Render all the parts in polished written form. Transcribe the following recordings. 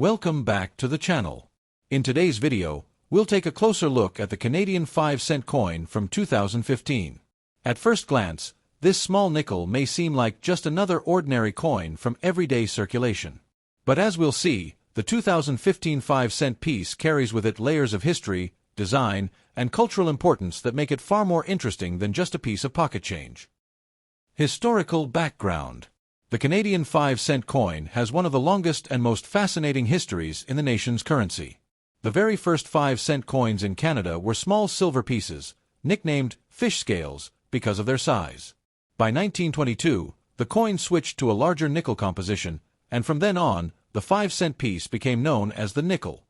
Welcome back to the channel. In today's video, we'll take a closer look at the Canadian 5-cent coin from 2015. At first glance, this small nickel may seem like just another ordinary coin from everyday circulation. But as we'll see, the 2015 5-cent piece carries with it layers of history, design, and cultural importance that make it far more interesting than just a piece of pocket change. Historical background. The Canadian 5-cent coin has one of the longest and most fascinating histories in the nation's currency. The very first 5-cent coins in Canada were small silver pieces, nicknamed fish scales because of their size. By 1922, the coin switched to a larger nickel composition, and from then on, the 5-cent piece became known as the nickel.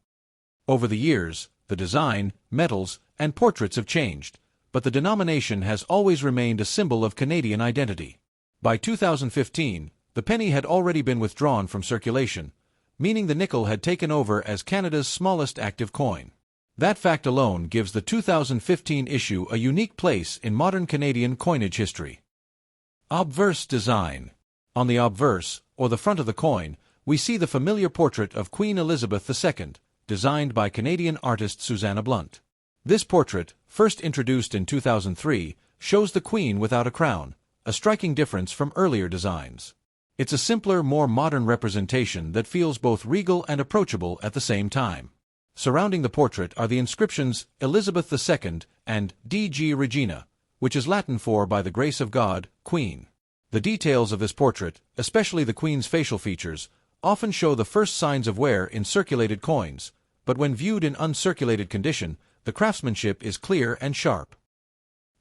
Over the years, the design, metals, and portraits have changed, but the denomination has always remained a symbol of Canadian identity. By 2015, the penny had already been withdrawn from circulation, meaning the nickel had taken over as Canada's smallest active coin. That fact alone gives the 2015 issue a unique place in modern Canadian coinage history. Obverse design. On the obverse, or the front of the coin, we see the familiar portrait of Queen Elizabeth II, designed by Canadian artist Susanna Blunt. This portrait, first introduced in 2003, shows the Queen without a crown, a striking difference from earlier designs. It's a simpler, more modern representation that feels both regal and approachable at the same time. Surrounding the portrait are the inscriptions Elizabeth II and D.G. Regina, which is Latin for by the grace of God, Queen. The details of this portrait, especially the Queen's facial features, often show the first signs of wear in circulated coins, but when viewed in uncirculated condition, the craftsmanship is clear and sharp.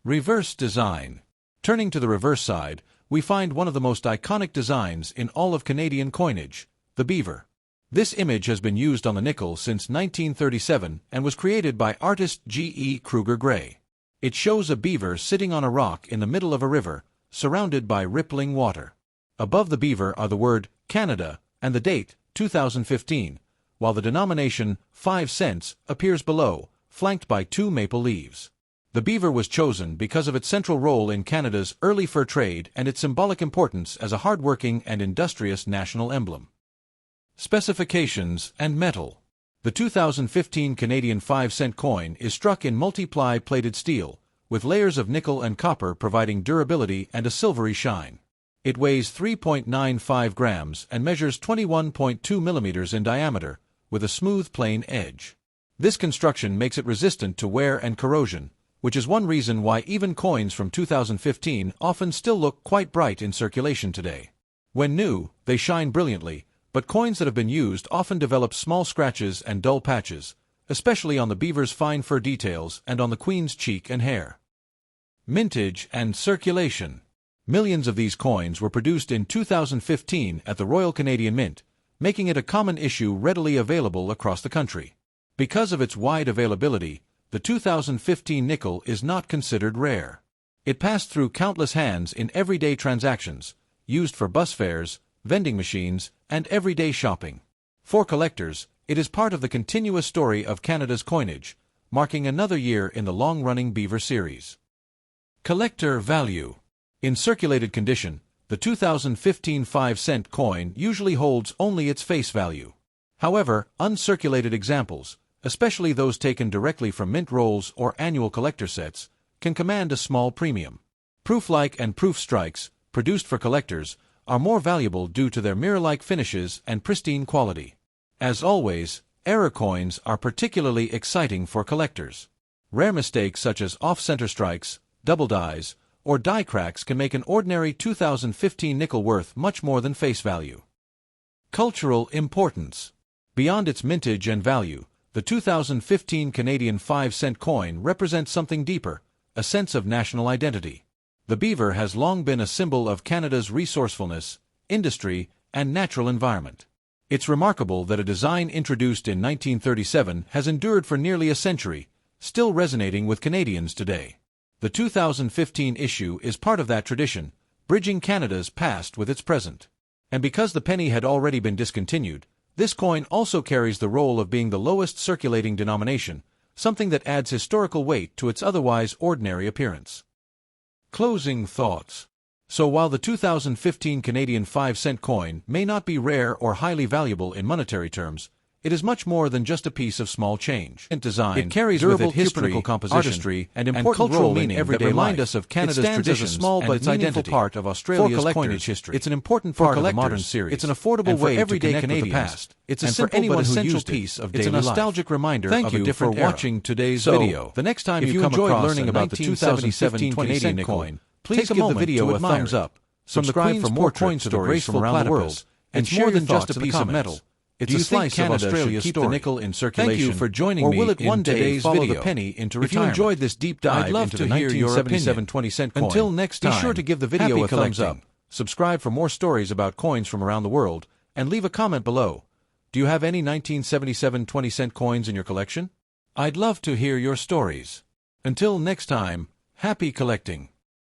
Reverse design. Turning to the reverse side, we find one of the most iconic designs in all of Canadian coinage, the beaver. This image has been used on the nickel since 1937 and was created by artist G.E. Kruger Gray. It shows a beaver sitting on a rock in the middle of a river, surrounded by rippling water. Above the beaver are the word Canada and the date 2015, while the denomination 5 cents appears below, flanked by 2 maple leaves. The beaver was chosen because of its central role in Canada's early fur trade and its symbolic importance as a hard-working and industrious national emblem. Specifications and metal. The 2015 Canadian 5-cent coin is struck in multi-ply plated steel, with layers of nickel and copper providing durability and a silvery shine. It weighs 3.95 grams and measures 21.2 millimeters in diameter, with a smooth plain edge. This construction makes it resistant to wear and corrosion, which is one reason why even coins from 2015 often still look quite bright in circulation today. When new, they shine brilliantly, but coins that have been used often develop small scratches and dull patches, especially on the beaver's fine fur details and on the Queen's cheek and hair. Mintage and circulation. Millions of these coins were produced in 2015 at the Royal Canadian Mint, making it a common issue readily available across the country. Because of its wide availability, the 2015 nickel is not considered rare. It passed through countless hands in everyday transactions, used for bus fares, vending machines, and everyday shopping. For collectors, it is part of the continuous story of Canada's coinage, marking another year in the long-running Beaver series. Collector value. In circulated condition, the 2015 5-cent coin usually holds only its face value. However, uncirculated examples, especially those taken directly from mint rolls or annual collector sets, can command a small premium. Proof-like and proof strikes, produced for collectors, are more valuable due to their mirror-like finishes and pristine quality. As always, error coins are particularly exciting for collectors. Rare mistakes such as off-center strikes, double dies, or die cracks can make an ordinary 2015 nickel worth much more than face value. Cultural importance. Beyond its mintage and value, the 2015 Canadian 5-cent coin represents something deeper, a sense of national identity. The beaver has long been a symbol of Canada's resourcefulness, industry, and natural environment. It's remarkable that a design introduced in 1937 has endured for nearly a century, still resonating with Canadians today. The 2015 issue is part of that tradition, bridging Canada's past with its present. And because the penny had already been discontinued, this coin also carries the role of being the lowest circulating denomination, something that adds historical weight to its otherwise ordinary appearance. Closing thoughts. So while the 2015 Canadian 5-cent coin may not be rare or highly valuable in monetary terms, it is much more than just a piece of small change. It carries with it history, composition, artistry, and cultural meaning that remind us of Canada's traditions, small but its identity part of Australia's coinage history. It's an important part of the modern series. It's an affordable way to connect with the past. It's a simple but essential piece of daily life. It's a nostalgic reminder of a different era. Thank you for watching today's video. The next time you come across learning about the 2017 Canadian coin, please give the video a thumbs up. Subscribe for more coin stories from around the world, and share more than just a piece of metal. It's a slice of Australia's story. The nickel in circulation. Thank you for joining me. Or will it one day follow the penny into retirement? If you enjoyed this deep dive I'd love into the 1977 20-cent coin, until next time, be sure to give the video a thumbs up. Subscribe for more stories about coins from around the world, and leave a comment below. Do you have any 1977 20-cent coins in your collection? I'd love to hear your stories. Until next time, happy collecting.